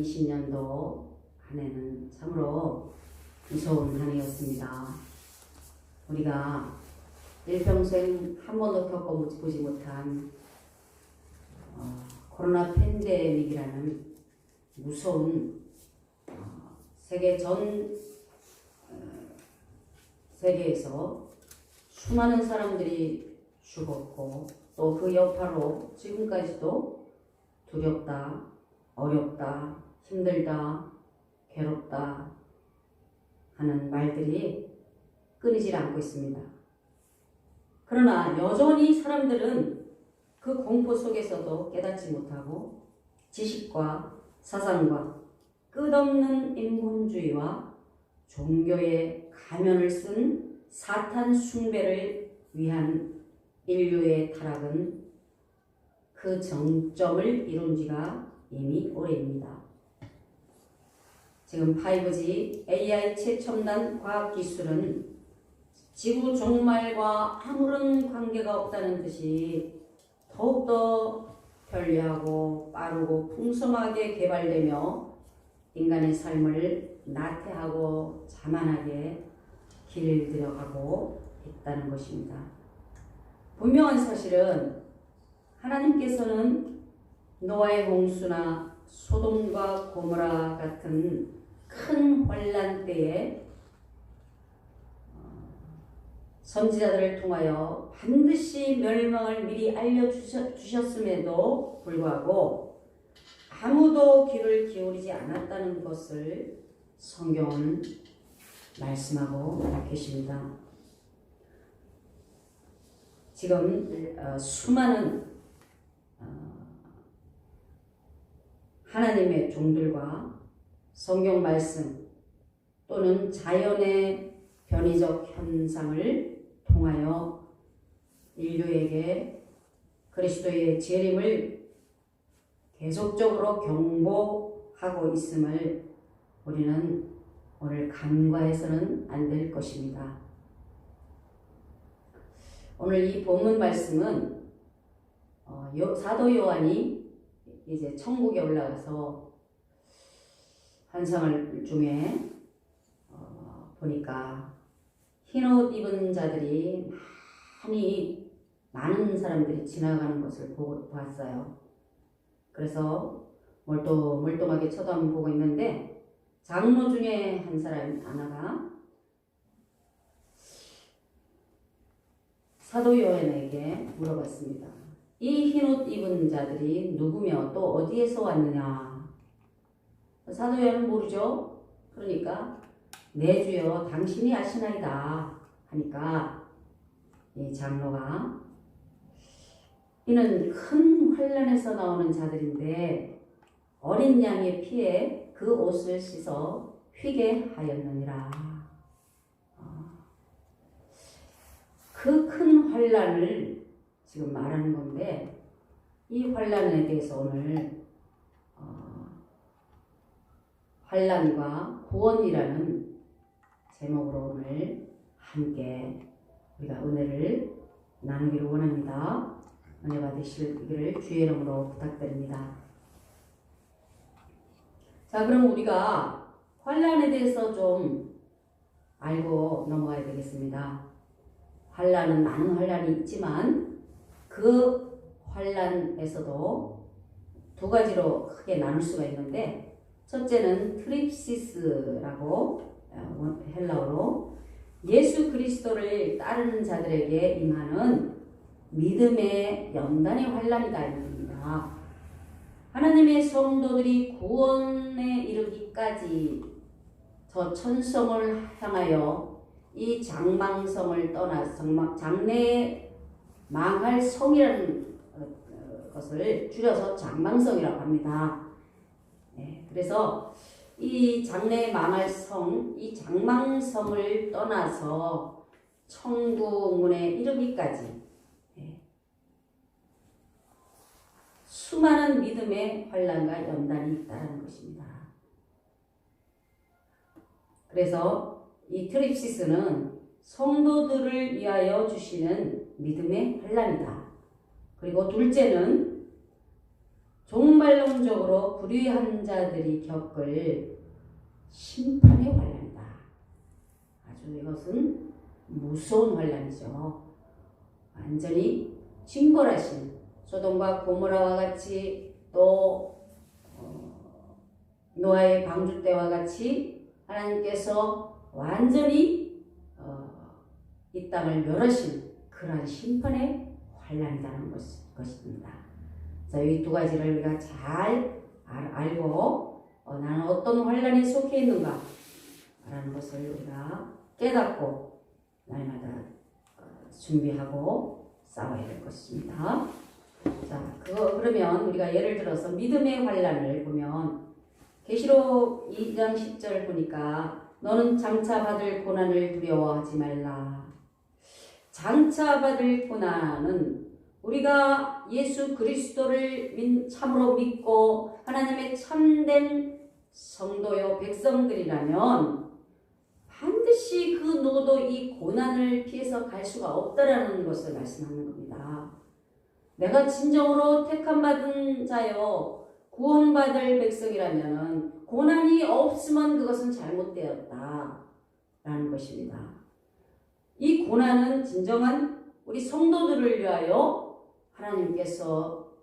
2020년도 한 해는 참으로 무서운 한 해였습니다. 우리가 일평생 한 번도 겪어보지 못한 코로나 팬데믹이라는 무서운 세계에서 수많은 사람들이 죽었고 또 그 여파로 지금까지도 두렵다, 어렵다, 힘들다, 괴롭다 하는 말들이 끊이질 않고 있습니다. 그러나 여전히 사람들은 그 공포 속에서도 깨닫지 못하고 지식과 사상과 끝없는 인본주의와 종교의 가면을 쓴 사탄 숭배를 위한 인류의 타락은 그 정점을 이룬 지가 이미 오래입니다. 지금 5G, AI 최첨단 과학기술은 지구 종말과 아무런 관계가 없다는 듯이 더욱더 편리하고 빠르고 풍성하게 개발되며 인간의 삶을 나태하고 자만하게 길들여가고 있다는 것입니다. 분명한 사실은 하나님께서는 노아의 홍수나 소돔과 고모라 같은 큰 환난 때에 선지자들을 통하여 반드시 멸망을 미리 알려주셨음에도 불구하고 아무도 귀를 기울이지 않았다는 것을 성경은 말씀하고 계십니다. 지금 수많은 하나님의 종들과 성경 말씀 또는 자연의 변이적 현상을 통하여 인류에게 그리스도의 재림을 계속적으로 경고하고 있음을 우리는 오늘 간과해서는 안 될 것입니다. 오늘 이 본문 말씀은 사도 요한이 이제 천국에 올라가서 환상을 중에 보니까 흰옷 입은 자들이 많은 사람들이 지나가는 것을 보았어요. 그래서 멀뚱하게 쳐다보고 있는데 장로 중에 한 사람 하나가 사도 요한에게 물어봤습니다. 이 흰옷 입은 자들이 누구며 또 어디에서 왔느냐? 사도 요한은 모르죠. 그러니까 내 주여 당신이 아시나이다 하니까 이 장로가 이는 큰 환난에서 나오는 자들인데 어린 양의 피에 그 옷을 씻어 휘게 하였느니라. 그 큰 환난을 지금 말하는 건데 이 환난에 대해서 오늘 환난과 구원이라는 제목으로 오늘 함께 우리가 은혜를 나누기를 원합니다. 은혜 받으시기를 주의 이름으로 부탁드립니다. 자, 그럼 우리가 환난에 대해서 좀 알고 넘어가야 되겠습니다. 환난은 많은 환난이 있지만 그 환난에서도 두 가지로 크게 나눌 수가 있는데 첫째는 트립시스라고 헬라어로 예수 그리스도를 따르는 자들에게 임하는 믿음의 연단의 환난이다 이겁니다. 하나님의 성도들이 구원에 이르기까지 저 천성을 향하여 이 장망성을 떠나 장래에 망할 성이라는 것을 줄여서 장망성이라고 합니다. 네, 그래서 이 장래에 망할 성, 이 장망성을 떠나서 천국문에 이르기까지 수많은 믿음의 환난과 연단이 있다는 것입니다. 그래서 이 트립시스는 성도들을 위하여 주시는 믿음의 환난이다. 그리고 둘째는 종말론적으로 불의한 자들이 겪을 심판의 환란이다. 아주 이것은 무서운 환란이죠. 완전히 징벌하신 소돔과 고모라와 같이 또 노아의 방주 때와 같이 하나님께서 완전히 이 땅을 멸하신 그러한 심판의 환란이라는 것입니다. 자, 이 두 가지를 우리가 잘 알고 나는 어떤 환란에 속해 있는가 라는 것을 우리가 깨닫고 날마다 준비하고 싸워야 될 것입니다. 자, 그러면 우리가 예를 들어서 믿음의 환란을 보면 계시록 2장 10절 보니까 너는 장차 받을 고난을 두려워하지 말라. 장차 받을 고난은 우리가 예수 그리스도를 참으로 믿고 하나님의 참된 성도요 백성들이라면 반드시 그 누구도 이 고난을 피해서 갈 수가 없다라는 것을 말씀하는 겁니다. 내가 진정으로 택함받은 자요 구원받을 백성이라면 고난이 없으면 그것은 잘못되었다 라는 것입니다. 이 고난은 진정한 우리 성도들을 위하여 하나님께서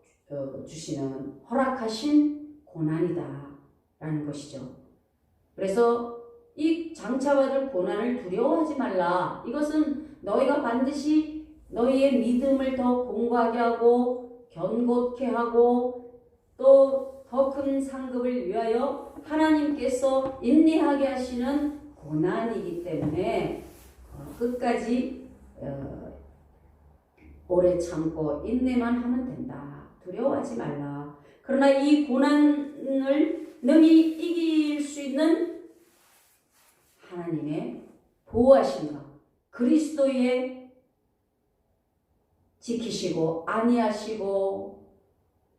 주시는 허락하신 고난이다 라는 것이죠. 그래서 이 장차받을 고난을 두려워하지 말라. 이것은 너희가 반드시 너희의 믿음을 더 공고하게 하고 견고케 하고 또 더 큰 상급을 위하여 하나님께서 인내하게 하시는 고난이기 때문에 끝까지 오래 참고 인내만 하면 된다. 두려워하지 말라. 그러나 이 고난을 능히 이길 수 있는 하나님의 보호하심과 그리스도의 지키시고 안위하시고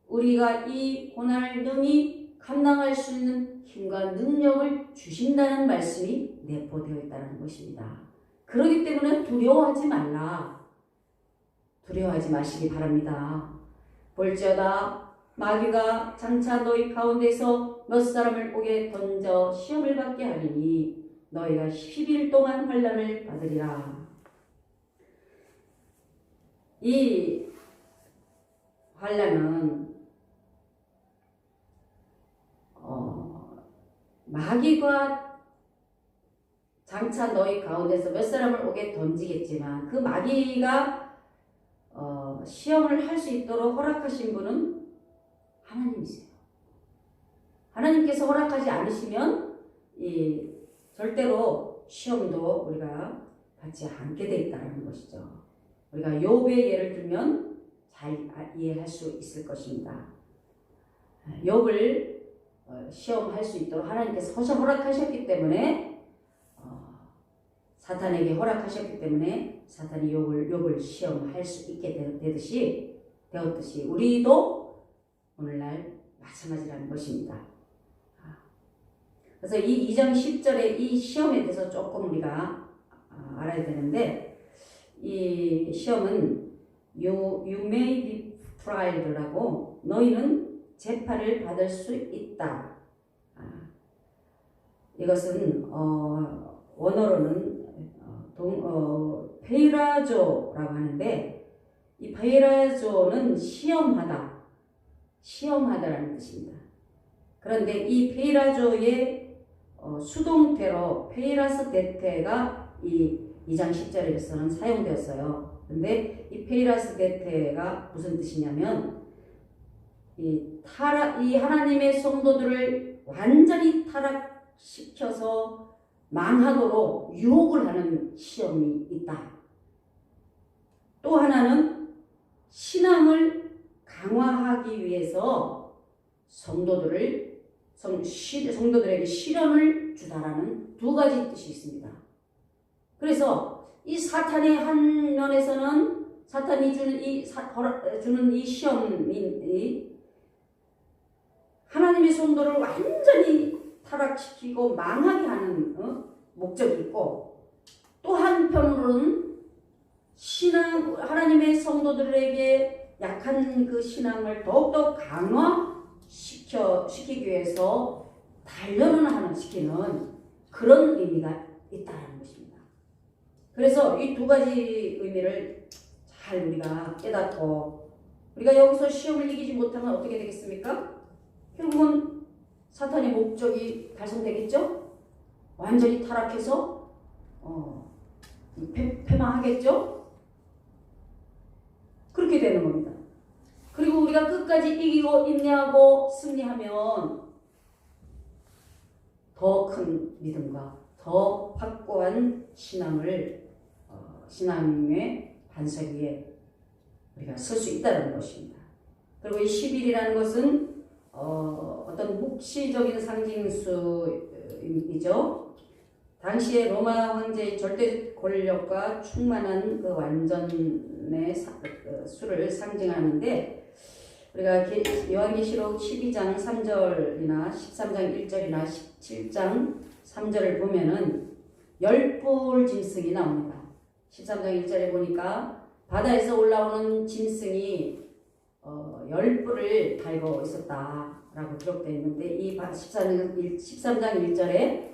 우리가 이 고난을 능히 감당할 수 있는 힘과 능력을 주신다는 말씀이 내포되어 있다는 것입니다. 그렇기 때문에 두려워하지 말라. 두려워하지 마시기 바랍니다. 볼지어다 마귀가 장차 너희 가운데서 몇 사람을 옥에 던져 시험을 받게 하리니 너희가 10일 동안 환난을 받으리라. 이 환난은 마귀가 장차 너희 가운데서 몇 사람을 옥에 던지겠지만 그 마귀가 시험을 할 수 있도록 허락하신 분은 하나님이세요. 하나님께서 허락하지 않으시면 절대로 시험도 우리가 받지 않게 돼 있다는 것이죠. 우리가 욥의 예를 들면 잘 이해할 수 있을 것입니다. 욥을 시험할 수 있도록 하나님께서 허락하셨기 때문에 사탄에게 허락하셨기 때문에 사탄이 욥을 시험할 수 있게 되었듯이 우리도 오늘날 마찬가지라는 것입니다. 그래서 이 2장 10절의 이 시험에 대해서 조금 우리가 알아야 되는데 이 시험은 You may be tried라고 너희는 재판을 받을 수 있다. 이것은 원어로는 페이라조라고 하는데 이 페이라조는 시험하다라는 뜻입니다. 그런데 이 페이라조의 수동태로 페이라스 데테가 이 2장 10절에서는 사용되었어요. 그런데 이 페이라스 데테가 무슨 뜻이냐면 이 하나님의 성도들을 완전히 타락시켜서 망하도록 유혹을 하는 시험이 있다. 또 하나는 신앙을 강화하기 위해서 성도들에게 시련을 주다라는 두 가지 뜻이 있습니다. 그래서 이 사탄의 한 면에서는 사탄이 주는 이 시험이 하나님의 성도를 완전히 타락시키고 망하게 하는 목적이 있고 또 한편으로는 하나님의 성도들에게 약한 그 신앙을 더욱더 강화시키기 위해서 단련을 시키는 그런 의미가 있다는 것입니다. 그래서 이 두 가지 의미를 잘 우리가 깨닫고, 우리가 여기서 시험을 이기지 못하면 어떻게 되겠습니까? 결국은 사탄의 목적이 달성되겠죠? 완전히 타락해서 패망하겠죠? 그렇게 되는 겁니다. 그리고 우리가 끝까지 이기고 인내하고 승리하면 더 큰 믿음과 더 확고한 신앙의 반석 위에 우리가 설 수 있다는 것입니다. 그리고 이 10일이라는 것은 어떤 묵시적인 상징수이죠. 당시에 로마 황제의 절대 권력과 충만한 그 완전의 수를 상징하는데, 우리가 요한계시록 12장 3절이나 13장 1절이나 17장 3절을 보면은 열불 짐승이 나옵니다. 13장 1절에 보니까 바다에서 올라오는 짐승이 열불을 달고 있었다라고 기록되어 있는데, 이 13장 1절에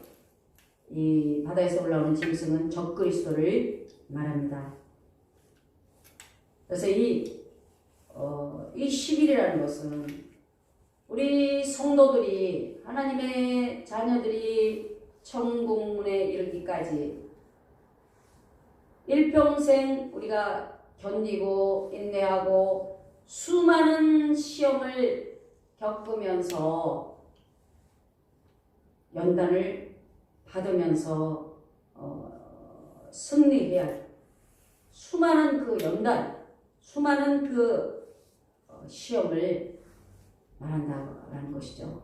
이 바다에서 올라오는 짐승은 적그리스도를 말합니다. 그래서 이 10일이라는 것은 우리 성도들이, 하나님의 자녀들이 천국문에 이르기까지 일평생 우리가 견디고 인내하고 수많은 시험을 겪으면서 연단을 받으면서 승리해야 할 수많은 그 연단, 수많은 그 시험을 말한다라는 것이죠.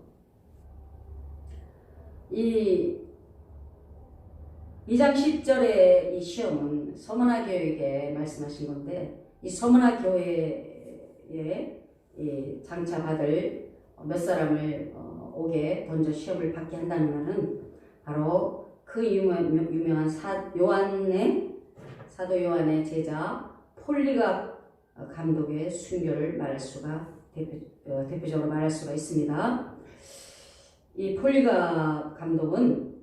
이 2장 10절의 이 시험은 서머나 교회에게 말씀하신 건데, 이 서머나 교회에 장차 받을 몇 사람을 옥에 던져 시험을 받게 한다는 것은 바로 그 유명한 사도 요한의 제자 폴리갑 감독의 순교를 대표적으로 말할 수가 있습니다. 이 폴리갑 감독은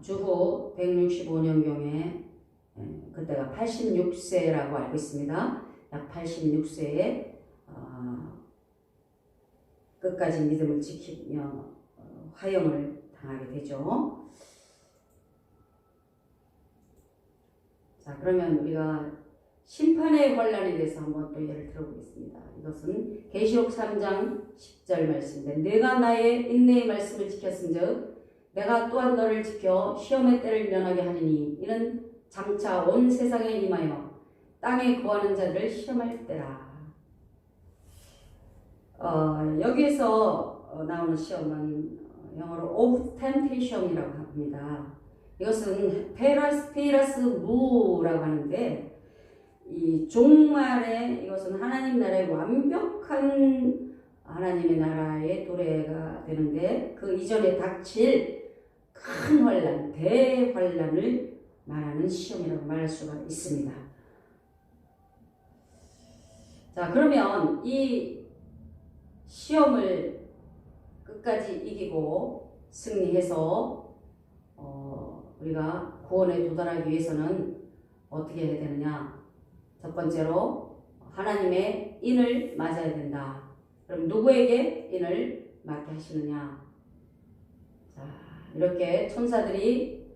주후 165년경에 그때가 86세라고 알고 있습니다. 약 86세에 끝까지 믿음을 지키며 화형을 당하게 되죠. 자, 그러면 우리가 심판의 환란에 대해서 한번 또 예를 들어보겠습니다. 이것은 계시록 3장 10절 말씀인데, 내가 나의 인내의 말씀을 지켰은즉 내가 또한 너를 지켜 시험의 때를 면하게 하리니, 이는 장차 온 세상에 임하여 땅에 거하는 자들을 시험할 때라. 여기에서 나오는 시험은 영어로 of temptation이라고 합니다. 이것은 페이라스 무라고 하는데, 이 종말에 이것은 하나님 나라의 완벽한 하나님의 나라의 도래가 되는데, 그 이전에 닥칠 큰 환란, 대환란을 말하는 시험이라고 말할 수가 있습니다. 자, 그러면 이 시험을 끝까지 이기고 승리해서 우리가 구원에 도달하기 위해서는 어떻게 해야 되느냐? 첫 번째로 하나님의 인을 맞아야 된다. 그럼 누구에게 인을 맞게 하시느냐? 자, 이렇게 천사들이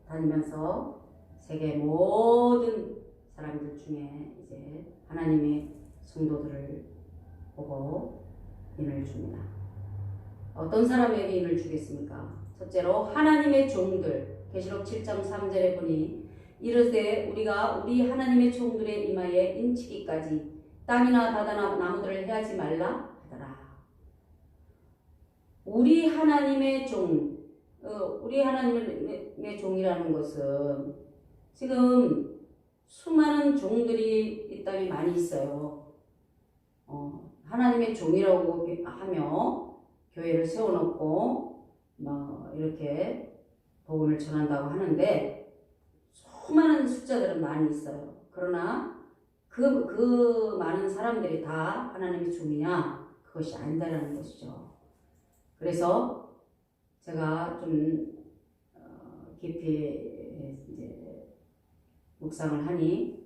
다니면서 세계 모든 사람들 중에 이제 하나님의 성도들을 보고 인을 줍니다. 어떤 사람에게 인을 주겠습니까? 첫째로 하나님의 종들, 계시록 7장 3절에 보니 이르되 우리가 우리 하나님의 종들의 이마에 인치기까지 땅이나 바다나 나무들을 해하지 말라 하더라. 우리 하나님의 종, 우리 하나님의 종이라는 것은 지금 수많은 종들이 이 땅에 많이 있어요. 하나님의 종이라고 하며 교회를 세워놓고 이렇게 복음을 전한다고 하는데, 수많은 숫자들은 많이 있어요. 그러나 그 많은 사람들이 다 하나님의 종이냐? 그것이 아니다라는 것이죠. 그래서 제가 좀 깊이 이제 묵상을 하니,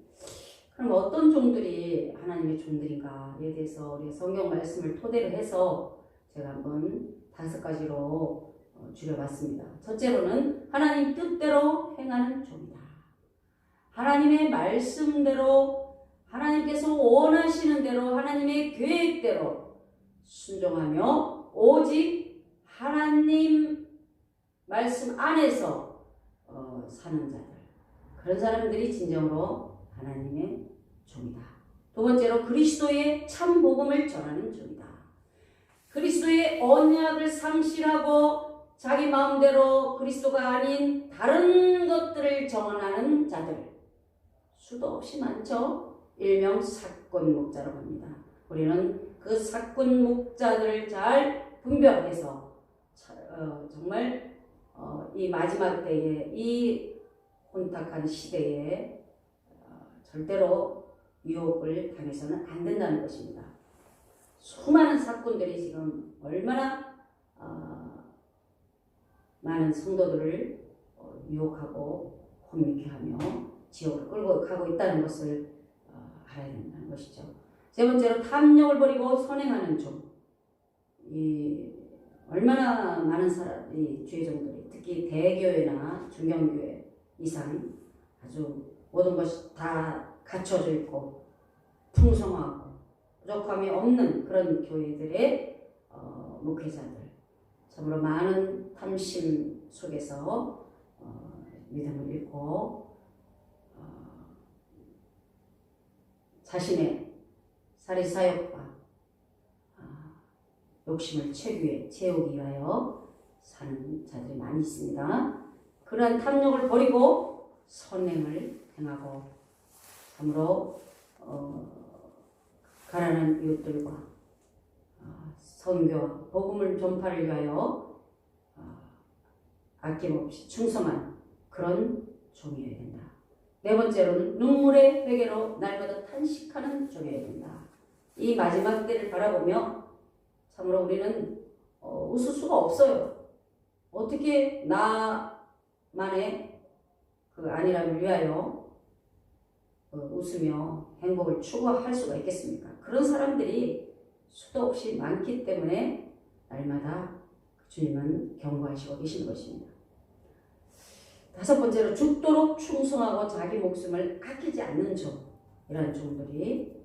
그럼 어떤 종들이 하나님의 종들인가에 대해서 우리 성경 말씀을 토대로 해서 제가 한번 5가지로 줄여봤습니다. 첫째로는 하나님 뜻대로 행하는 종이다. 하나님의 말씀대로, 하나님께서 원하시는 대로, 하나님의 계획대로 순종하며 오직 하나님 말씀 안에서 사는 자들, 그런 사람들이 진정으로 하나님의 종이다. 두 번째로 그리스도의 참 복음을 전하는 종이다. 그리스도의 언약을 상실하고 자기 마음대로 그리스도가 아닌 다른 것들을 정언하는 자들, 수도 없이 많죠. 일명 사꾼 목자라고 합니다. 우리는 그 사꾼 목자들을 잘 분별해서 정말 이 마지막 때에, 이 혼탁한 시대에 절대로 유혹을 당해서는 안 된다는 것입니다. 수많은 사꾼들이 지금 얼마나 많은 성도들을 유혹하고 혼미케 하며 지옥으로 끌고 가고 있다는 것을 알아야 된다는 것이죠. 세 번째로 탐욕을 버리고 선행하는 종. 얼마나 많은 사람이 주의 종들이, 특히 대교회나 중경교회 이상 아주 모든 것이 다 갖춰져 있고 풍성하고 부족함이 없는 그런 교회들의 목회자들, 참으로 많은 탐심 속에서 믿음을 잃고 자신의 사리사욕과 욕심을 채우기 위하여 사는 자들이 많이 있습니다. 그러한 탐욕을 버리고 선행을 행하고 참으로 가난한 이웃들과 선교와 복음을 전파를 위하여 아낌없이 충성한 그런 종이어야 된다. 네 번째로는 눈물의 회개로 날마다 탄식하는 종이어야 된다. 이 마지막 때를 바라보며 참으로 우리는 웃을 수가 없어요. 어떻게 나만의 그 안일함을 위하여 웃으며 행복을 추구할 수가 있겠습니까? 그런 사람들이 수도 없이 많기 때문에 날마다 주님은 경고하시고 계시는 것입니다. 다섯 번째로 죽도록 충성하고 자기 목숨을 아끼지 않는 종. 이러한 종들이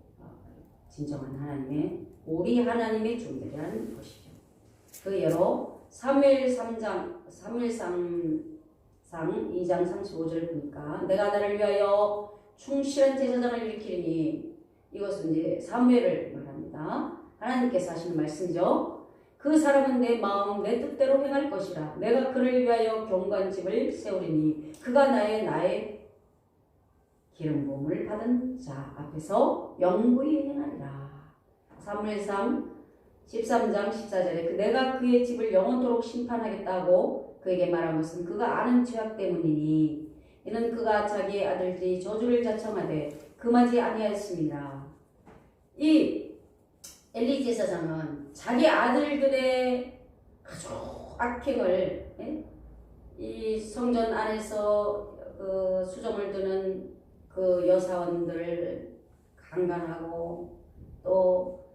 진정한 하나님의, 우리 하나님의 종들이라는 것이죠. 그 예로 사무엘상 2장 35절을 보니까 내가 나를 위하여 충실한 제사장을 일으키리니, 이것은 이제 사무엘을 말합니다. 하나님께서 하시는 말씀이죠. 그 사람은 내 마음 내 뜻대로 행할 것이라. 내가 그를 위하여 경관집을 세우리니 그가 나의 기름 부음을 받은 자 앞에서 영구히 행하리라. 사무엘상 13장 14절에 내가 그의 집을 영원토록 심판하겠다고 그에게 말한 것은 그가 아는 죄악 때문이니 이는 그가 자기의 아들들이 저주를 자청하되 금하지 아니하였습니다. 이 엘리 제사장은 자기 아들들의 아주 악행을, 이 성전 안에서 그 수정을 두는 그 여사원들을 강간하고 또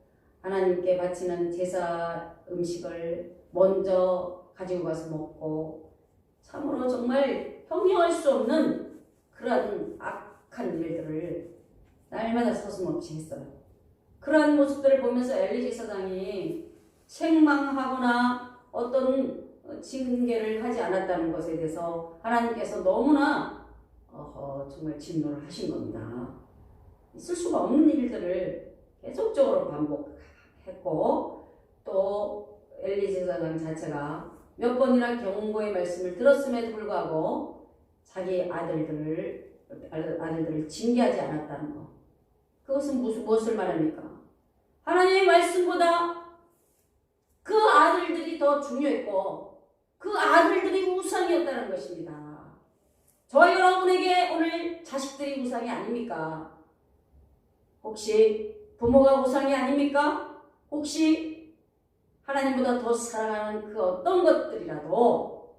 하나님께 바치는 제사 음식을 먼저 가지고 가서 먹고, 참으로 정말 형용할 수 없는 그런 악한 일들을 날마다 서슴없이 했어요. 그러한 모습들을 보면서 엘리 제사장이 책망하거나 어떤 징계를 하지 않았다는 것에 대해서 하나님께서 너무나 정말 진노를 하신 겁니다. 있을 수가 없는 일들을 계속적으로 반복했고, 또 엘리 제사장 자체가 몇 번이나 경고의 말씀을 들었음에도 불구하고 자기 아들들을 징계하지 않았다는 것. 그것은 무엇을 말합니까? 하나님의 말씀보다 그 아들들이 더 중요했고 그 아들들이 우상이었다는 것입니다. 저와 여러분에게 오늘 자식들이 우상이 아닙니까? 혹시 부모가 우상이 아닙니까? 혹시 하나님보다 더 사랑하는 그 어떤 것들이라도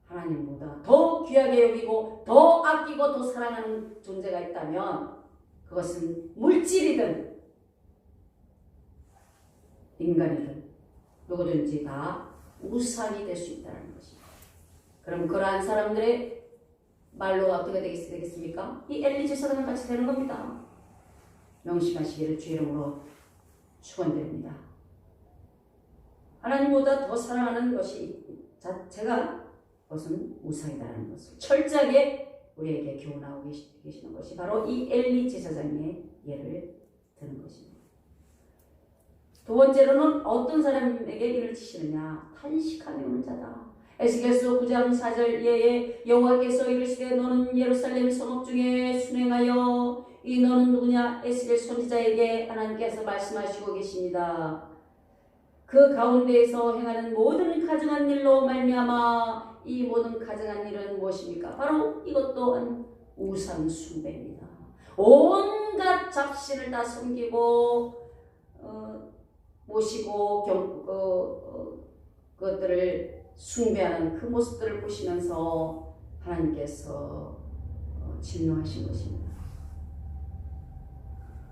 하나님보다 더 귀하게 여기고 더 아끼고 더 사랑하는 존재가 있다면 그것은 물질이든 인간이든 누구든지 다 우상이 될 수 있다는 것입니다. 그럼 그러한 사람들의 말로가 어떻게 되겠습니까? 이 엘리 제사장과 같이 되는 겁니다. 명심하시기를 주 이름으로 축원드립니다. 하나님보다 더 사랑하는 것이 자체가 그것은 우상이라는 것을 철저하게 우리에게 교훈하고 계시는 것이 바로 이 엘리 제사장의 예를 드는 것입니다. 두 번째로는 어떤 사람에게 이를 치시느냐? 탄식하며 오는 자다. 에스겔서 9장 4절 예에 여호와께서 이르시되 너는 예루살렘 성읍 중에 순행하여 이 너는 누구냐? 에스겔 선지자에게 하나님께서 말씀하시고 계십니다. 그 가운데에서 행하는 모든 가증한 일로 말미암아 이 모든 가증한 일은 무엇입니까? 바로 이것 또한 우상 숭배입니다. 온갖 잡신을 다 섬기고 모시고 그것들을 숭배하는 그 모습들을 보시면서 하나님께서 진노하신 것입니다.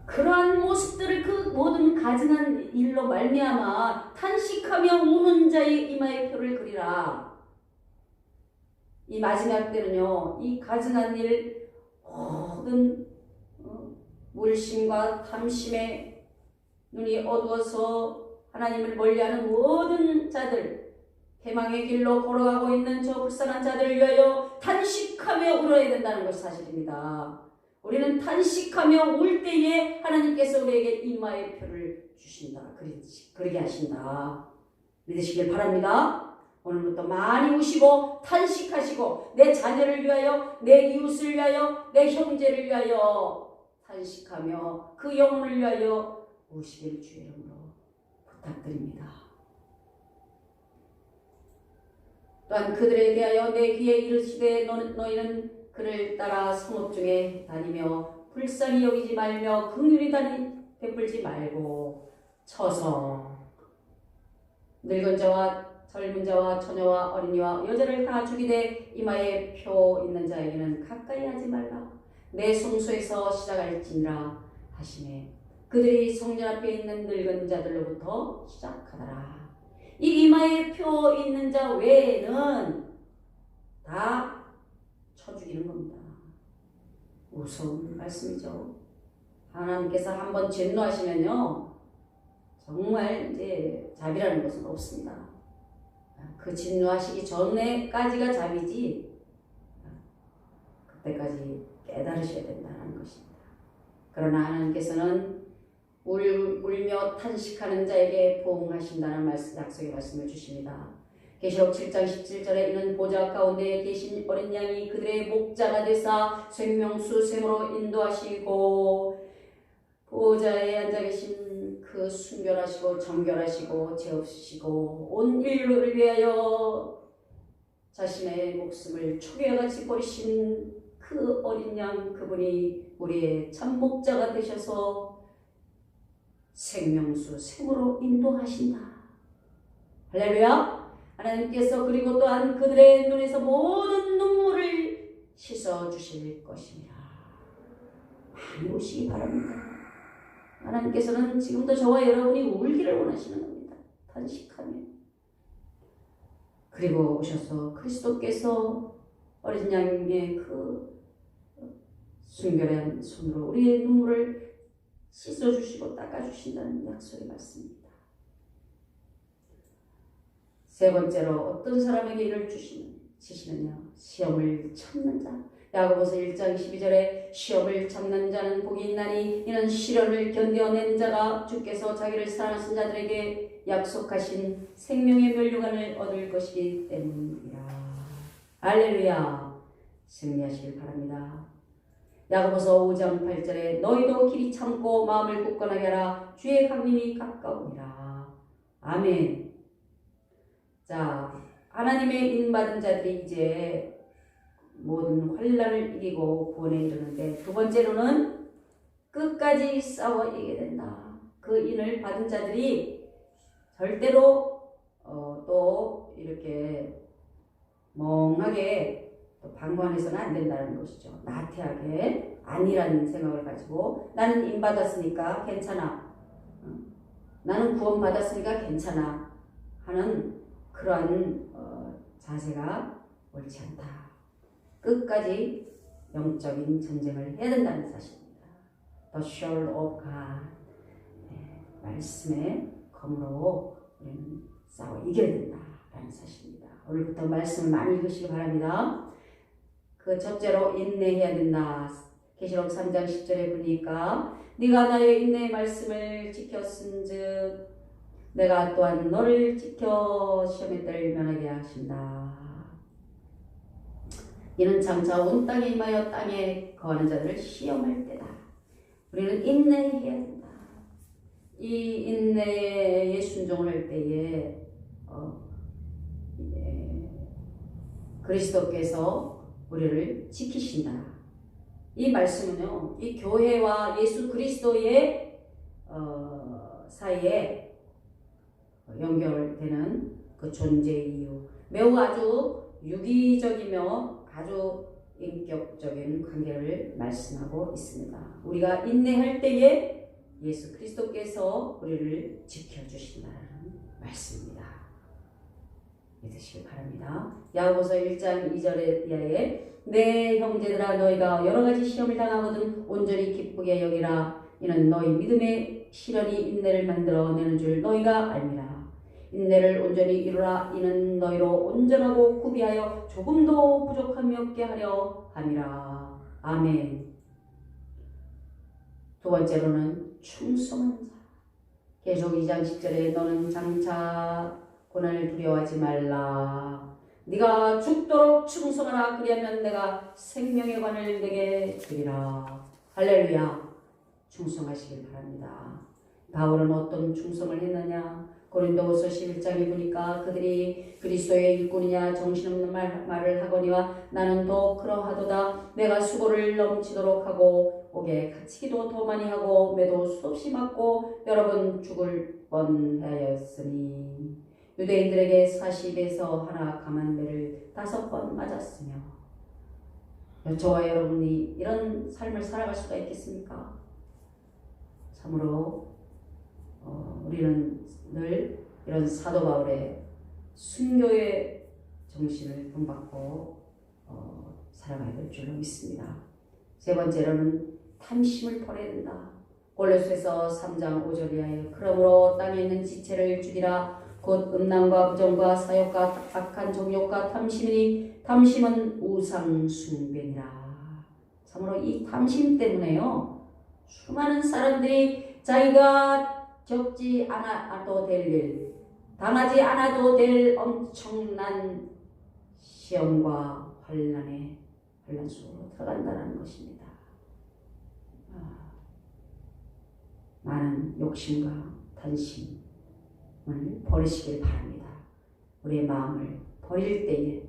그러한 모습들을 그 모든 가증한 일로 말미암아 탄식하며 우는 자의 이마에 표를 그리라. 이 마지막 때는요, 이 가증한 일 모든 물심과 탐심에 눈이 어두워서 하나님을 멀리하는 모든 자들, 패망의 길로 걸어가고 있는 저 불쌍한 자들을 위하여 탄식하며 울어야 된다는 것이 사실입니다. 우리는 탄식하며 울 때에 하나님께서 우리에게 이마의 표를 주신다. 그러게 하신다. 믿으시길 바랍니다. 오늘부터 많이 우시고 탄식하시고 내 자녀를 위하여, 내 이웃을 위하여, 내 형제를 위하여 탄식하며 그 영혼을 위하여 우시길 주의 이름으로 부탁드립니다. 또한 그들에 대하여 내 귀에 이르시되 너희는 그를 따라 성읍 중에 다니며 불쌍히 여기지 말며 긍휼히 베풀지 말고 쳐서 늙은 자와 젊은 자와 처녀와 어린이와 여자를 다 죽이되 이마에 표 있는 자에게는 가까이 하지 말라. 내 성소에서 시작할지니라 하시매 그들이 성전 앞에 있는 늙은 자들로부터 시작하더라. 이 이마에 표 있는 자 외에는 다 쳐 죽이는 겁니다. 무서운 말씀이죠. 하나님께서 한번 진노하시면요, 정말 이제 자비라는 것은 없습니다. 그 진노하시기 전에까지가 자비지, 그때까지 깨달으셔야 된다는 것입니다. 그러나 하나님께서는 울며 탄식하는 자에게 보응하신다는 약속의 말씀을 주십니다. 계시록 7장 17절에 이는 보좌 가운데 계신 어린 양이 그들의 목자가 되사 생명수 샘으로 인도하시고 보좌에 앉아 계신 그 순결하시고 정결하시고 죄 없으시고 온 인류를 위하여 자신의 목숨을 초계같이 버리신 그 어린 양, 그분이 우리의 참 목자가 되셔서 생명수 샘으로 인도하신다. 할렐루야. 하나님께서 그리고 또한 그들의 눈에서 모든 눈물을 씻어주실 것입니다. 많이 우시기 바랍니다. 하나님께서는 지금도 저와 여러분이 울기를 원하시는 겁니다. 탄식하며. 그리고 오셔서 그리스도께서 어린 양의 그 순결한 손으로 우리의 눈물을 씻어주시고 닦아주신다는 약속의 말씀입니다. 세 번째로 어떤 사람에게 이를 치시느냐? 시험을 참는 자. 야고보서 1장 12절에 시험을 참는 자는 복이 있나니 이는 시련을 견뎌낸 자가 주께서 자기를 사랑하신 자들에게 약속하신 생명의 면류관을 얻을 것이기 때문이라. 할렐루야. 승리하시길 바랍니다. 야고보서 5장 8절에 너희도 길이 참고 마음을 굳건하게 하라. 주의 강림이 가까우니라. 아멘. 자, 하나님의 인받은 자들이 이제 모든 환난을 이기고 구원에 이르는데, 두 번째로는 끝까지 싸워 이기게 된다. 그 인을 받은 자들이 절대로 또 이렇게 멍하게 또 방관해서는 안 된다는 것이죠. 나태하게 아니라는 생각을 가지고 나는 인 받았으니까 괜찮아, 나는 구원 받았으니까 괜찮아 하는 그러한 자세가 옳지 않다. 끝까지 영적인 전쟁을 해야 된다는 사실입니다. The sword of God, 말씀의 검으로 우리는 싸워 이겨야 된다라는 사실입니다. 오늘부터 말씀을 많이 읽으시기 바랍니다. 그 첫째로 인내해야 된다. 계시록 3장 10절에 보니까 네가 나의 인내의 말씀을 지켰은즉 내가 또한 너를 지켜 시험의 때를 면하게 하신다. 이는 장차 온 땅에 임하여 땅에 거하는 자들을 시험할 때다. 우리는 인내해야 된다. 이 인내에 순종을 할 때에 그리스도께서 우리를 지키신다. 이 말씀은요, 이 교회와 예수 그리스도의 사이에 연결되는 그 존재의 이유, 매우 아주 유기적이며 아주 인격적인 관계를 말씀하고 있습니다. 우리가 인내할 때에 예수 그리스도께서 우리를 지켜주신다는 말씀입니다. 믿으시길 바랍니다. 야고보서 1장 2절에 이하에 내 형제들아 너희가 여러가지 시험을 당하거든 온전히 기쁘게 여기라. 이는 너희 믿음의 시련이 인내를 만들어내는 줄 너희가 알미라. 인내를 온전히 이루라. 이는 너희로 온전하고 구비하여 조금도 부족함이 없게 하려 함이라. 아멘. 두 번째로는 충성한 자. 계속 2장 10절에 너는 장차 고난을 두려워하지 말라. 네가 죽도록 충성하라. 그리하면 내가 생명의 관을 내게 주리라. 할렐루야. 충성하시길 바랍니다. 바울은 어떤 충성을 했느냐? 고린도후서 11장에 보니까 그들이 그리스도의 일꾼이냐 정신없는 말을 하거니와 나는 더 그러하도다. 내가 수고를 넘치도록 하고 옥에 갇히기도 더 많이 하고 매도 수없이 맞고 여러 번 죽을 뻔하였으니 유대인들에게 40에서 하나 강한 매를 5번 맞았으며. 저와 여러분이 이런 삶을 살아갈 수가 있겠습니까? 참으로 우리는 늘 이런 사도 바울의 순교의 정신을 본받고 살아가야 될 줄로 믿습니다. 세 번째로는 탐심을 버려야 된다. 골로새서 3장 5절 이하에 그러므로 땅에 있는 지체를 죽이라. 곧 음란과 부정과 사욕과 악한 정욕과 탐심이니 탐심은 우상 숭배니라. 참으로 이 탐심 때문에요, 수많은 사람들이 자기가 겪지 않아도 될 일, 당하지 않아도 될 엄청난 시험과 환난 속으로 들어간다는 것입니다. 많은 욕심과 탄심을 버리시길 바랍니다. 우리의 마음을 버릴 때에,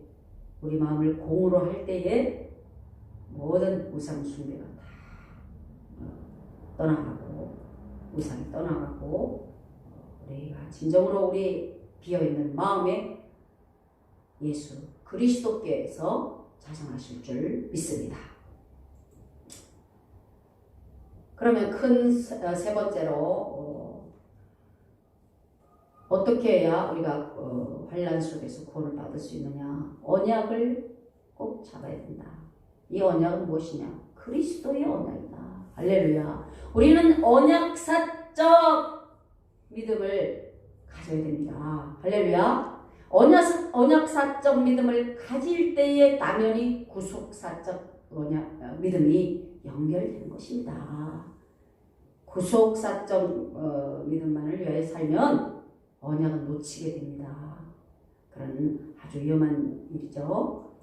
우리 마음을 공으로 할 때에 모든 우상 숭배가 다 떠나가고 우상이 떠나가고 우리가 진정으로 우리 비어있는 마음에 예수 그리스도께서 자성하실 줄 믿습니다. 그러면 큰 세 번째로 어떻게 해야 우리가 환난 속에서 구원을 받을 수 있느냐? 언약을 꼭 잡아야 된다. 이 언약은 무엇이냐? 그리스도의 언약이다. 할렐루야. 우리는 언약사적 믿음을 가져야 됩니다. 할렐루야. 언약사적 믿음을 가질 때에 당연히 구속사적 믿음이 연결되는 것입니다. 구속사적 믿음만을 위하여 살면 언약은 놓치게 됩니다. 그런 아주 위험한 일이죠.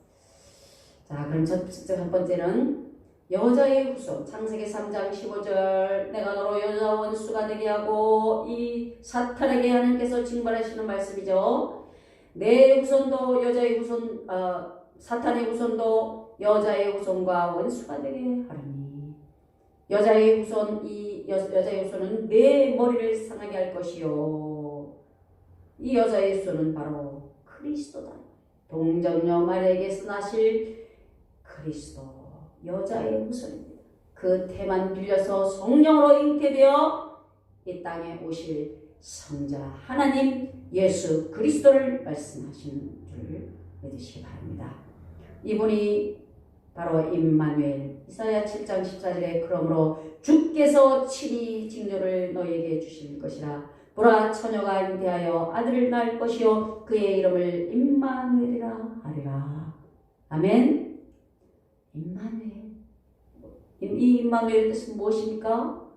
자, 그럼 첫 번째는 여자의 후손. 창세기 3장 15절 내가 너로 여자 원수가 되게 하고 이 사탄에게 하나님께서 징벌하시는 말씀이죠. 내 후손도 여자의 후손, 사탄의 후손도 여자의 후손과 원수가 되게 하리니 여자의 후손 여자의 후손은 내 머리를 상하게 할 것이요 이 여자의 후손은 바로 그리스도다. 동정녀 마리아에게서 나실 그리스도 여자의 후손입니다. 그 태만 빌려서 성령으로 잉태되어 이 땅에 오실 성자 하나님 예수 그리스도를 말씀하시는 줄 믿으시기 바랍니다. 이분이 바로 임마누엘. 이사야 7장 14절에 그러므로 주께서 친히 징조를 너희에게 주실 것이라. 보라 처녀가 잉태하여 아들을 낳을 것이요 그의 이름을 임마누엘이라 하리라. 아멘. 임마누엘. 이 임마누엘의 뜻은 무엇입니까?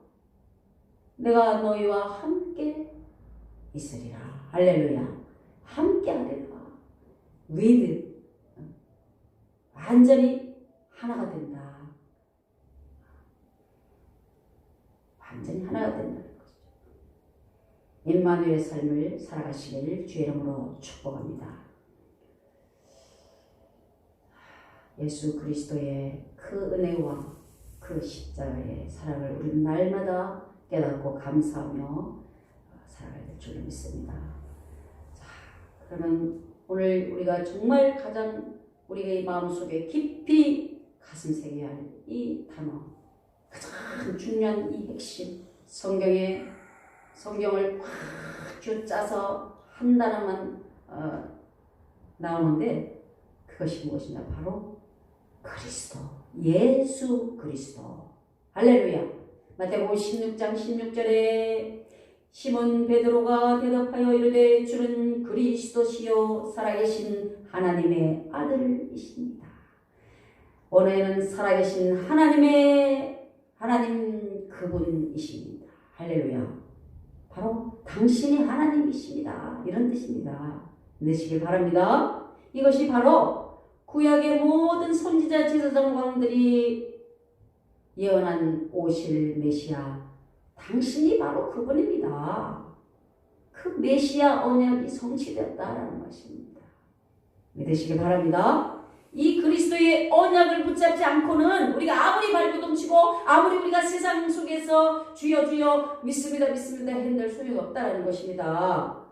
내가 너희와 함께 있으리라. 할렐루야. 함께 하리라. with 완전히 하나가 된다. 완전히 하나가 된다는 것이죠. 임마누엘의 삶을 살아가시길 주의 이름으로 축복합니다. 예수 그리스도의 그 은혜와 그 십자가의 사랑을 우리는 날마다 깨닫고 감사하며 살아가야 될 줄로 믿습니다. 자, 그러면 오늘 우리가 정말 가장 우리의 마음속에 깊이 가슴 새겨야 할 이 단어, 가장 중요한 이 핵심, 성경을 꽉 쥐어짜서 한 단어만 나오는데 그것이 무엇이냐? 바로 그리스도, 예수 그리스도. 할렐루야. 마태복음 16장 16절에 시몬 베드로가 대답하여 이르되 주는 그리스도시요 살아계신 하나님의 아들이십니다. 오늘은 살아계신 하나님 그분이십니다. 할렐루야. 바로 당신이 하나님이십니다. 이런 뜻입니다. 믿으시길 바랍니다. 이것이 바로 구약의 모든 선지자 제사장왕들이 예언한 오실 메시아, 당신이 바로 그분입니다. 그 메시아 언약이 성취되었다라는 것입니다. 믿으시기 바랍니다. 이 그리스도의 언약을 붙잡지 않고는 우리가 아무리 발버둥치고 아무리 우리가 세상 속에서 주여 주여 믿습니다 했는데 소용이 없다라는 것입니다.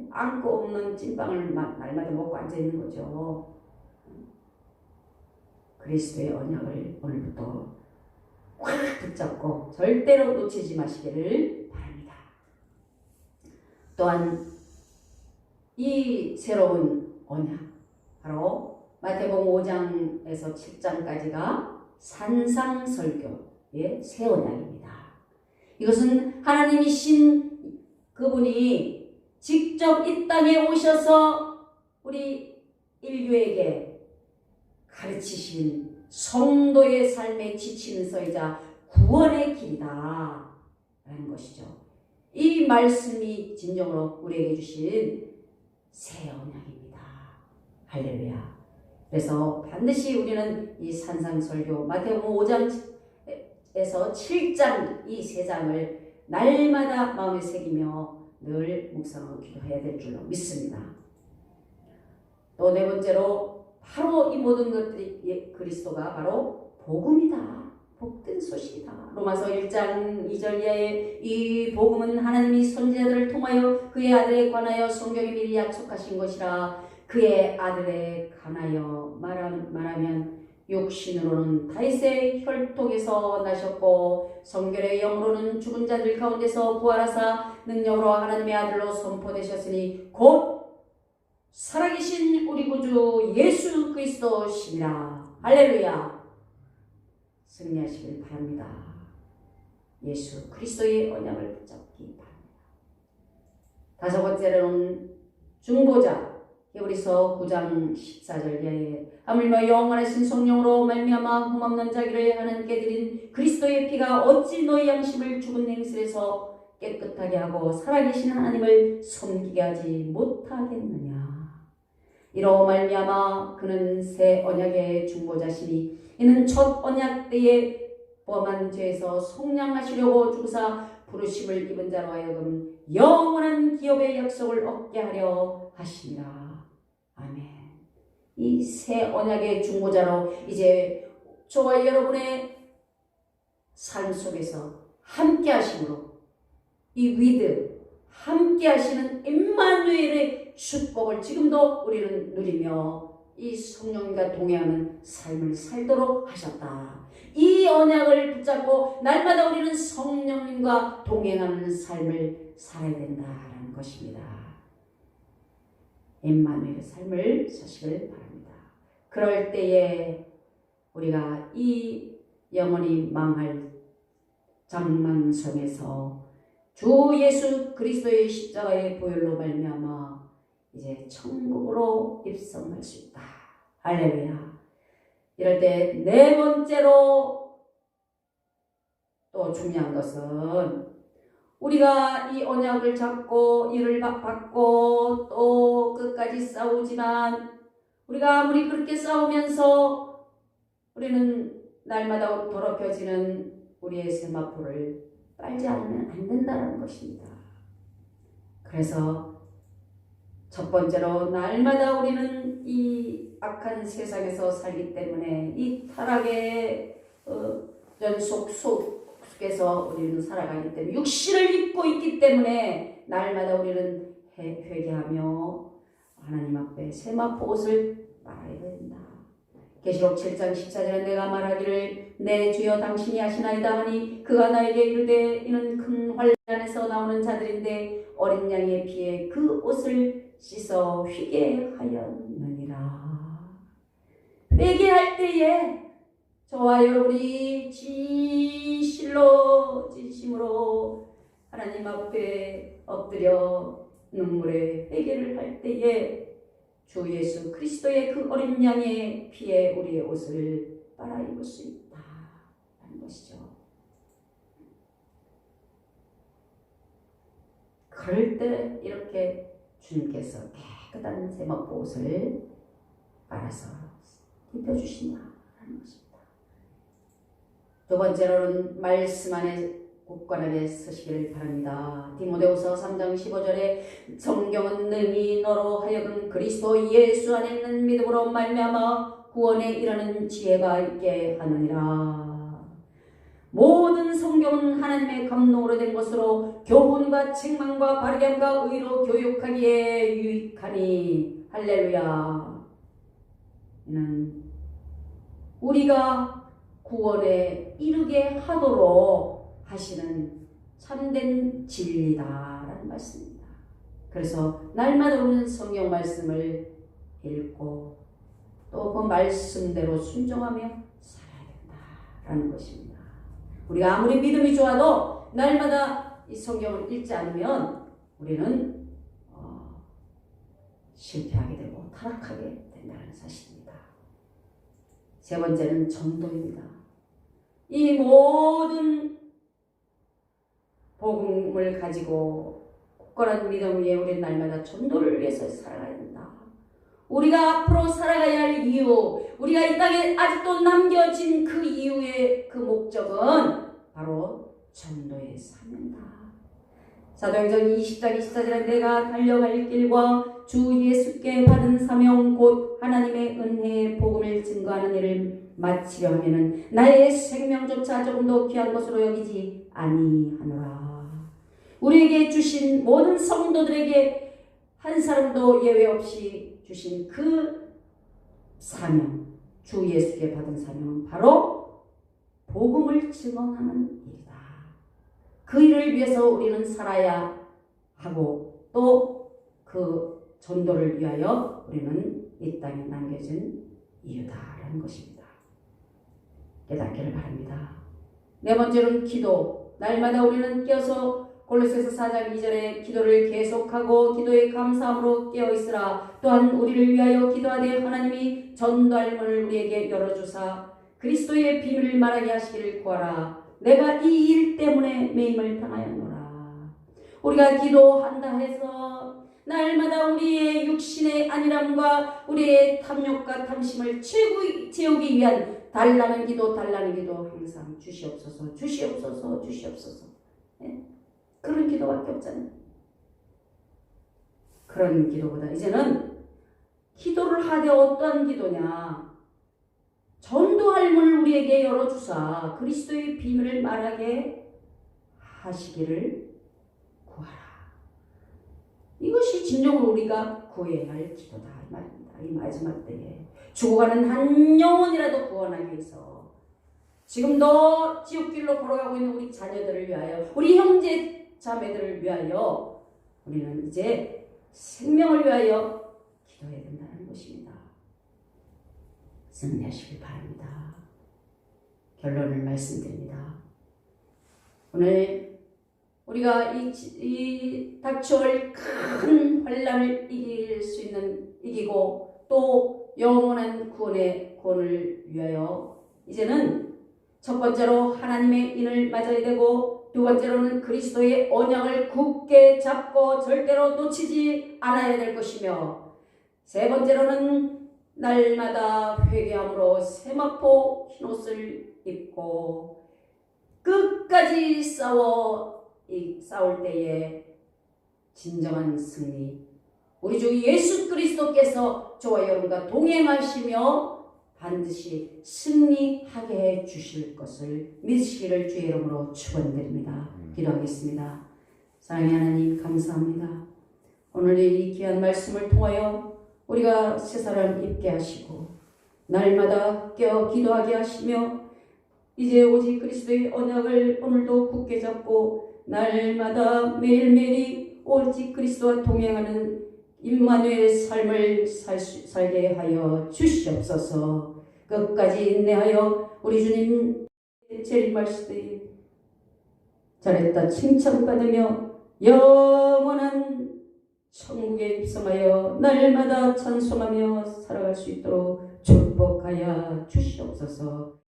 안고 없는 찐빵을 날마다 먹고 앉아있는 거죠. 그리스도의 언약을 오늘부터 꽉 붙잡고 절대로 놓치지 마시기를 바랍니다. 또한 이 새로운 언약, 바로 마태복음 5장에서 7장까지가 산상설교의 새 언약입니다. 이것은 하나님이신 그분이 직접 이 땅에 오셔서 우리 인류에게 가르치신 성도의 삶에 지치는 서이자 구원의 길이다 라는 것이죠. 이 말씀이 진정으로 우리에게 주신 새 언약입니다. 할렐루야. 그래서 반드시 우리는 이 산상설교 마태복음 5장에서 7장 이 세 장을 날마다 마음에 새기며 늘 묵상하고 기도해야 될 줄로 믿습니다. 또 네 번째로 바로 이 모든 것들이 그리스도가 바로 복음이다. 복된 소식이다. 로마서 1장 2절 이하에 이 복음은 하나님이 선지자들을 통하여 그의 아들에 관하여 성경에 미리 약속하신 것이라. 그의 아들에 관하여 말하면 육신으로는 다윗의 혈통에서 나셨고 성결의 영으로는 죽은 자들 가운데서 부활하사 능력으로 하나님의 아들로 선포되셨으니 곧 살아계신 우리 구주 예수 그리스도시니라. 할렐루야. 승리하시길 바랍니다. 예수 그리스도의 언약을 붙잡기 바랍니다. 다섯 번째로는 중보자. 히브리서 9장 14절 이하에 하물며 영원하신 성령으로 말미암아 흠없는 자기를 하나님께 드린 그리스도의 피가 어찌 너희 양심을 죽은 행실에서 깨끗하게 하고 살아계신 하나님을 섬기게 하지 못하겠느냐. 이로 말미암아 그는 새 언약의 중보자시니 이는 첫 언약 때에 범한 죄에서 속량하시려고 주사 부르심을 입은 자로 하여금 영원한 기업의 약속을 얻게 하려 하시니라. 아멘. 이 새 언약의 중보자로 이제 저와 여러분의 삶 속에서 함께 하심으로 이 위드 함께 하시는 임마누엘의 축복을 지금도 우리는 누리며 이 성령님과 동행하는 삶을 살도록 하셨다. 이 언약을 붙잡고 날마다 우리는 성령님과 동행하는 삶을 살아야 된다라는 것입니다. 임마누엘의 삶을 사시길 바랍니다. 그럴 때에 우리가 이 영원히 망할 장망성에서 주 예수 그리스도의 십자가의 보혈로 말미암아 이제 천국으로 입성할 수 있다. 할렐루야. 이럴 때 네 번째로 또 중요한 것은 우리가 이 언약을 잡고 이를 받고 또 끝까지 싸우지만 우리가 아무리 그렇게 싸우면서 우리는 날마다 더럽혀지는 우리의 세마포를 빨지 않으면 안 된다는 것입니다. 그래서 첫 번째로 날마다 우리는 이 악한 세상에서 살기 때문에 이 타락의 연속 속에서 우리는 살아가기 때문에 육신을 입고 있기 때문에 날마다 우리는 회개하며 하나님 앞에 세마포 옷을 빨아야 된다. 계시록 7장 14절에 내가 말하기를 내 주여 당신이 하시나이다 하니 그가 나에게 이르되 이는 큰 환난에서 나오는 자들인데 어린 양의 피에 그 옷을 씻어 휘게 하였느니라. 회개할 때에 저와 여러분이 진심으로 하나님 앞에 엎드려 눈물의 회개를 할 때에 주 예수 그리스도의 그 어린 양의 피에 우리의 옷을 빨아 입을 수 있다는 것이죠. 그럴 때 이렇게 주님께서 깨끗한 세마포 옷을 빨아서 입혀주신다는 것입니다. 두 번째로는 말씀 안에 굳건하게 서시기를 바랍니다. 디모데후서 3장 15절에 성경은 능히 너로 하여금 그리스도 예수 안에 있는 믿음으로 말미암아 구원에 이르는 지혜가 있게 하느니라. 모든 성경은 하나님의 감동으로 된 것으로 교훈과 책망과 바르게 함과 의로 교육하기에 유익하니 할렐루야. 이는 우리가 구원에 이르게 하도록 하시는 참된 진리다라는 말씀입니다. 그래서 날마다 우리는 성경 말씀을 읽고 또 그 말씀대로 순종하며 살아야 된다라는 것입니다. 우리가 아무리 믿음이 좋아도 날마다 이 성경을 읽지 않으면 우리는 실패하게 되고 타락하게 된다는 사실입니다. 세 번째는 전도입니다. 이 모든 복음을 가지고 굳건한 믿음 위에 우리는 날마다 전도를 위해서 살아가야 된다. 우리가 앞으로 살아가야 할 이유, 우리가 이 땅에 아직도 남겨진 그 이유의 그 목적은 바로 전도의 사명이다. 사도행전 20장 24절에 내가 달려갈 길과 주 예수께 받은 사명 곧 하나님의 은혜의 복음을 증거하는 일을 마치려 하면은 나의 생명조차 조금도 귀한 것으로 여기지 아니하노라. 우리에게 주신 모든 성도들에게 한 사람도 예외 없이 주신 그 사명, 주 예수께 받은 사명은 바로 복음을 증언하는 일이다. 그 일을 위해서 우리는 살아야 하고 또 그 전도를 위하여 우리는 이 땅에 남겨진 이유다라는 것입니다. 깨닫기를 바랍니다. 네 번째로는 기도. 날마다 우리는 깨어서 골로새서 4장 2절에 기도를 계속하고 기도에 감사함으로 깨어있으라. 또한 우리를 위하여 기도하되 하나님이 전도할 문을 우리에게 열어주사 그리스도의 비밀을 말하게 하시기를 구하라. 내가 이 일 때문에 매임을 당하였노라. 우리가 기도한다 해서 날마다 우리의 육신의 안일함과 우리의 탐욕과 탐심을 채우기 위한 달라는 기도 항상 주시옵소서 네? 그런 기도밖에 없잖아요. 그런 기도보다 이제는 기도를 하되 어떠한 기도냐? 전도할 문을 우리에게 열어주사 그리스도의 비밀을 말하게 하시기를 구하라. 이것이 진정으로 우리가 구해야 할 기도다 이 말입니다. 이 마지막 때에 죽어가는 한 영혼이라도 구원하기 위해서 지금도 지옥길로 걸어가고 있는 우리 자녀들을 위하여, 우리 형제 자매들을 위하여 우리는 이제 생명을 위하여 기도해야 된다는 것입니다. 승리하시길 바랍니다. 결론을 말씀드립니다. 오늘 우리가 이 닥쳐올 큰 환난을 이기고 또 영원한 구원을 위하여 이제는 첫 번째로 하나님의 인을 맞아야 되고, 두 번째로는 그리스도의 언약을 굳게 잡고 절대로 놓치지 않아야 될 것이며, 세 번째로는 날마다 회개함으로 세마포 흰옷을 입고 끝까지 싸울 때에 진정한 승리, 우리 주 예수 그리스도께서 저와 여러분과 동행하시며 반드시 승리하게 해 주실 것을 믿으시기를 주의 이름으로 축원드립니다. 기도하겠습니다. 사랑의 하나님, 감사합니다. 오늘 이 귀한 말씀을 통하여 우리가 새 사람 입게 하시고 날마다 깨어 기도하게 하시며 이제 오직 그리스도의 언약을 오늘도 굳게 잡고 날마다 매일매일이 오직 그리스도와 동행하는 임마누엘의 삶을 살게 하여 주시옵소서. 끝까지 인내하여 우리 주님 재림하실 때 잘했다 칭찬받으며 영원한 천국에 입성하여 날마다 찬송하며 살아갈 수 있도록 축복하여 주시옵소서.